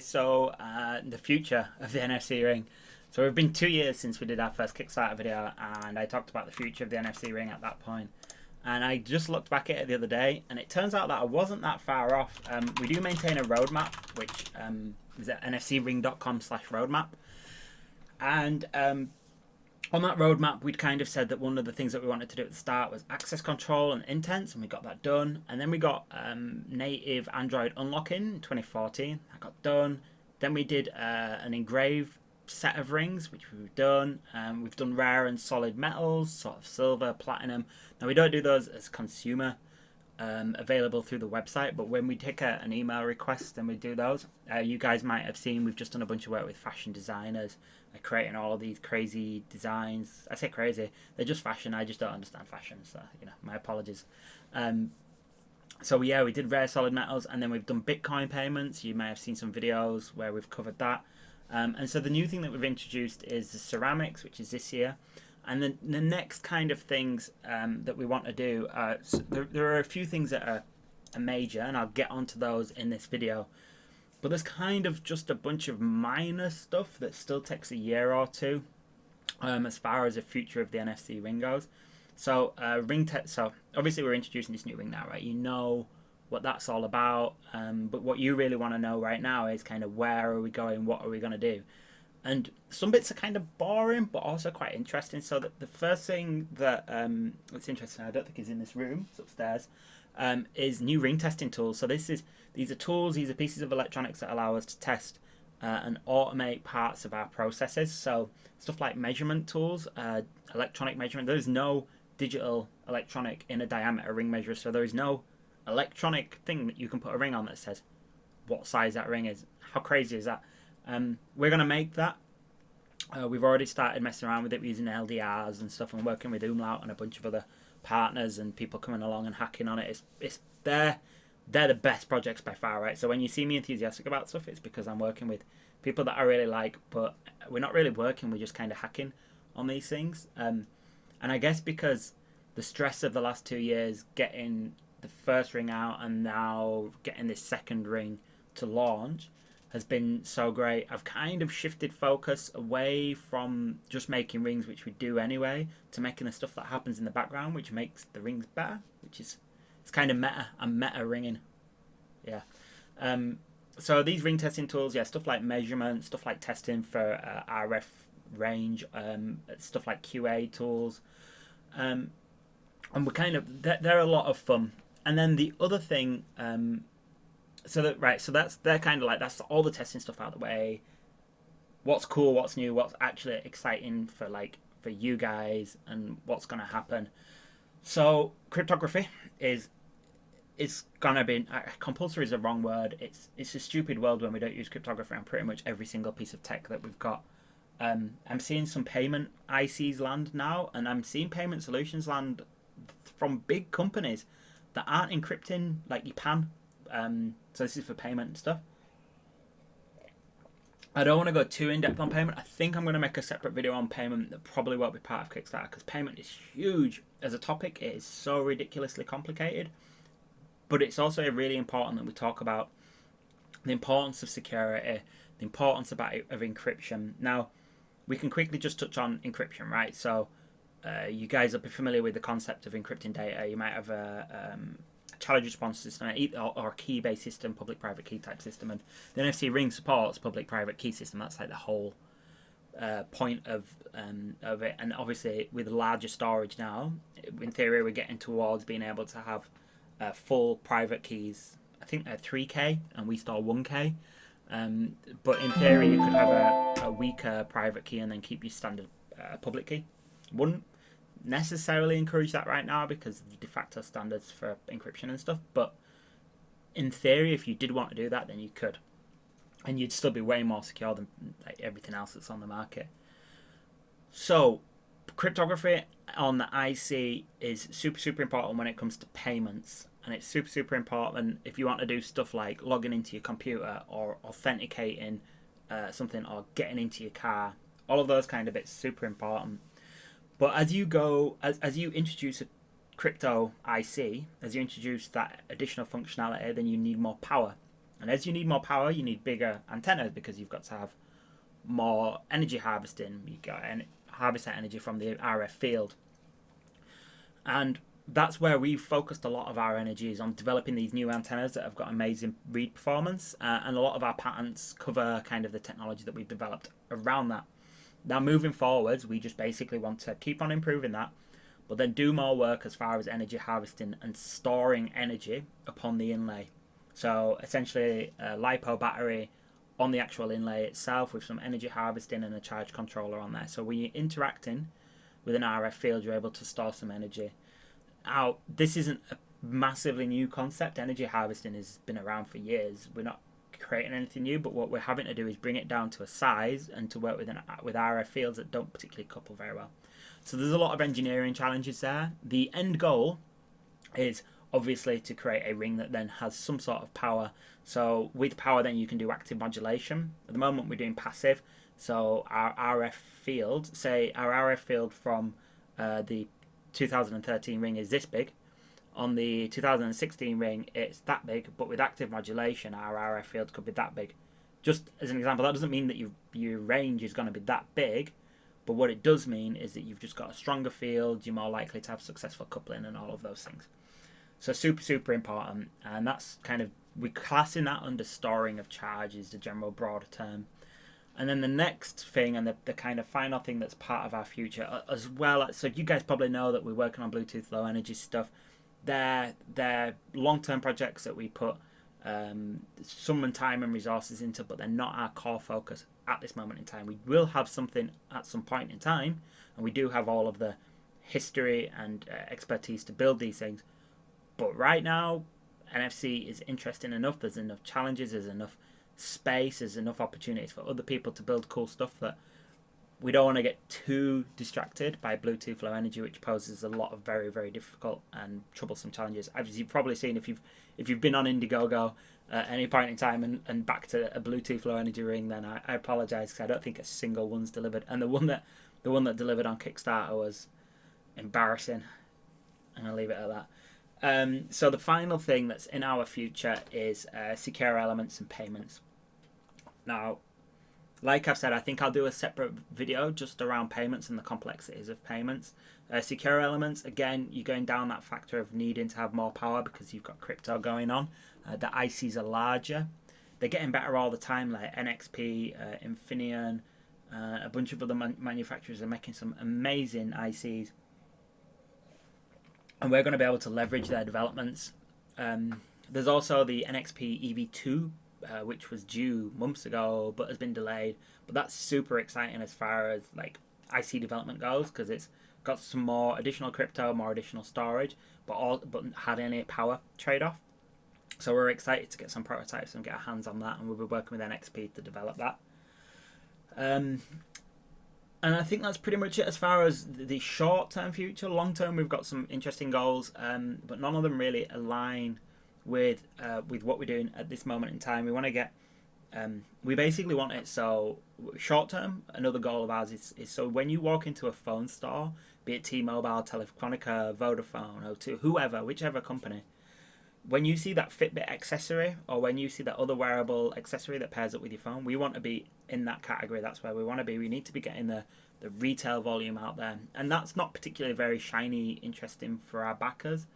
guys. So the future of the NFC Ring. So we've been 2 years since we did our first Kickstarter video, and I talked about the future of the NFC Ring at that point. And I just looked back at it the other day, and it turns out that I wasn't that far off. We do maintain a roadmap, which is at nfcring.com/roadmap. And on that roadmap, we'd kind of said that one of the things that we wanted to do at the start was access control and intents, and we got that done. And then we got native Android unlocking in 2014. That got done. Then we did an engraved set of rings, which we've done. We've done rare and solid metals, sort of silver, platinum. Now, we don't do those as consumer available through the website, but when we take an email request, then we do those. You guys might have seen we've just done a bunch of work with fashion designers, creating all of these crazy designs. I say crazy, they're just fashion. I just don't understand fashion, so my apologies. So yeah, we did rare solid metals, and then we've done Bitcoin payments. You may have seen some videos where we've covered that. And so the new thing that we've introduced is the ceramics, which is this year. And then the next kind of things that we want to do, so there are a few things that are major, and I'll get onto those in this video. But there's kind of just a bunch of minor stuff that still takes a year or two as far as the future of the NFC Ring goes. So so obviously we're introducing this new ring now, right? You know what that's all about, but what you really want to know right now is kind of where are we going, what are we going to do. And some bits are kind of boring, but also quite interesting. So the first thing that that's interesting, I don't think is in this room, it's upstairs, is new ring testing tools. So these are tools, these are pieces of electronics that allow us to test and automate parts of our processes. So stuff like measurement tools, electronic measurement. There is no digital electronic in a diameter ring measurer, so there is no electronic thing that you can put a ring on that says what size that ring is. How crazy is that? We're going to make that. We've already started messing around with it using LDRs and stuff, and working with Umlaut and a bunch of other partners and people coming along and hacking on it. They're the best projects by far, right? So when you see me enthusiastic about stuff, it's because I'm working with people that I really like, but we're not really working, we're just kind of hacking on these things. And I guess because the stress of the last 2 years, getting the first ring out and now getting this second ring to launch, has been so great. I've kind of shifted focus away from just making rings, which we do anyway, to making the stuff that happens in the background, which makes the rings better, which is, it's kind of meta. I'm meta ringing. Yeah. So these ring testing tools, yeah, stuff like measurement, stuff like testing for RF range, stuff like QA tools. And we're kind of, they're a lot of fun. And then the other thing, they're kind of like, that's all the testing stuff out of the way. What's cool, what's new, what's actually exciting for you guys, and what's going to happen. So cryptography is gonna be compulsory is the wrong word. It's a stupid world when we don't use cryptography on pretty much every single piece of tech that we've got. I'm seeing some payment ICs land now, and I'm seeing payment solutions land from big companies that aren't encrypting like your PAN. So this is for payment and stuff. I don't want to go too in-depth on payment. I think I'm going to make a separate video on payment that probably won't be part of Kickstarter, because payment is huge as a topic. It is so ridiculously complicated. But it's also really important that we talk about the importance of security, the importance of encryption. Now, we can quickly just touch on encryption, right? So you guys will be familiar with the concept of encrypting data. You might have a challenge response system or a key-based system, public-private key type system, and the NFC Ring supports public-private key system. That's like the whole point of it. And obviously, with larger storage now, in theory, we're getting towards being able to have full private keys. I think they're 3K, and we store 1K. But in theory, you could have a weaker private key and then keep your standard public key. Wouldn't necessarily encourage that right now because of the de facto standards for encryption and stuff, but in theory, if you did want to do that, then you could, and you'd still be way more secure than everything else that's on the market. So cryptography on the IC is super important when it comes to payments, and it's super important if you want to do stuff like logging into your computer or authenticating something or getting into your car. All of those kind of bits super important. But as you introduce a crypto IC, as you introduce that additional functionality, then you need more power. And as you need more power, you need bigger antennas because you've got to have more energy harvesting. You got to harvest that energy from the RF field. And that's where we've focused a lot of our energies on developing these new antennas that have got amazing read performance. And a lot of our patents cover kind of the technology that we've developed around that. Now, moving forwards, we just basically want to keep on improving that, but then do more work as far as energy harvesting and storing energy upon the inlay. So essentially a LiPo battery on the actual inlay itself with some energy harvesting and a charge controller on there. So when you're interacting with an RF field, you're able to store some energy. Now, this isn't a massively new concept. Energy harvesting has been around for years. We're not creating anything new, but what we're having to do is bring it down to a size and to work with RF fields that don't particularly couple very well. So there's a lot of engineering challenges there. The end goal is obviously to create a ring that then has some sort of power. So with power then you can do active modulation. At the moment we're doing passive. So our RF field, say our RF field from the 2013 ring is this big. On the 2016 ring it's that big, but with active modulation our RF field could be that big. Just as an example, that doesn't mean that your range is going to be that big, but what it does mean is that you've just got a stronger field, you're more likely to have successful coupling and all of those things. So super important, and that's kind of, we're classing that under storing of charge is the general broader term. And then the next thing and the kind of final thing that's part of our future as well, so you guys probably know that we're working on Bluetooth low energy stuff. They're long-term projects that we put some time and resources into, but they're not our core focus at this moment in time. We will have something at some point in time, and we do have all of the history and expertise to build these things. But right now, NFC is interesting enough. There's enough challenges, there's enough space, there's enough opportunities for other people to build cool stuff that we don't want to get too distracted by Bluetooth low energy, which poses a lot of very, very difficult and troublesome challenges. As you've probably seen if you've been on Indiegogo at any point in time and back to a Bluetooth low energy ring, then I apologise because I don't think a single one's delivered. And the one that delivered on Kickstarter was embarrassing. And I'll leave it at that. So the final thing that's in our future is secure elements and payments. Now, like I've said, I think I'll do a separate video just around payments and the complexities of payments. Secure elements, again, you're going down that factor of needing to have more power because you've got crypto going on. The ICs are larger. They're getting better all the time, like NXP, Infineon, a bunch of other manufacturers are making some amazing ICs. And we're going to be able to leverage their developments. There's also the NXP EV2, which was due months ago but has been delayed. But that's super exciting as far as like IC development goes, because it's got some more additional crypto, more additional storage, but had any power trade-off. So we're excited to get some prototypes and get our hands on that, and we'll be working with NXP to develop that. And I think that's pretty much it as far as the short-term future. Long-term, we've got some interesting goals, but none of them really align with what we're doing at this moment in time. We want to get, we basically want it so short-term. Another goal of ours is so when you walk into a phone store, be it T-Mobile, Telefonica, Vodafone, O2, whoever, whichever company, when you see that Fitbit accessory or when you see that other wearable accessory that pairs up with your phone, we want to be in that category. That's where we want to be. We need to be getting the retail volume out there. And that's not particularly very shiny, interesting for our backers,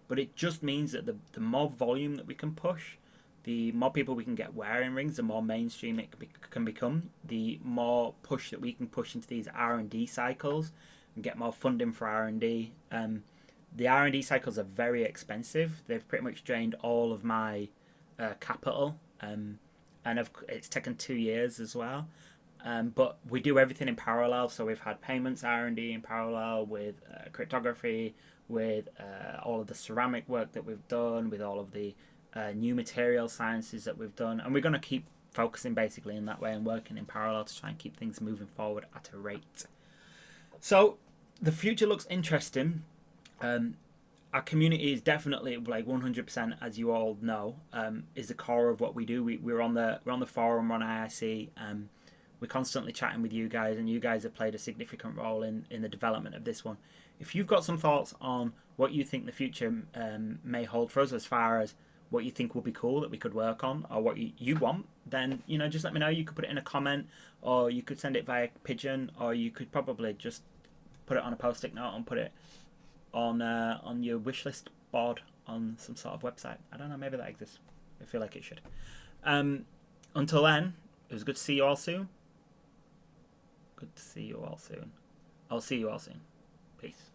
but it just means that the more volume that we can push, the more people we can get wearing rings, the more mainstream it can become, the more push that we can push into these R&D cycles and get more funding for R&D. The R&D cycles are very expensive. They've pretty much drained all of my capital, and it's taken 2 years as well. But we do everything in parallel. So we've had payments R&D in parallel with cryptography, with all of the ceramic work that we've done, with all of the new material sciences that we've done. And we're going to keep focusing basically in that way and working in parallel to try and keep things moving forward at a rate. So the future looks interesting. Our community is definitely like 100%, as you all know, is the core of what we do. We're on the forum, we're on IIC. We're constantly chatting with you guys, and you guys have played a significant role in the development of this one. If you've got some thoughts on what you think the future may hold for us as far as what you think would be cool that we could work on, or what you want, then just let me know. You could put it in a comment, or you could send it via pigeon, or you could probably just put it on a post-it note and put it on your wish list board on some sort of website. I don't know, maybe that exists. I feel like it should. Until then, it was good to see you all soon. Good to see you all soon. I'll see you all soon. Peace.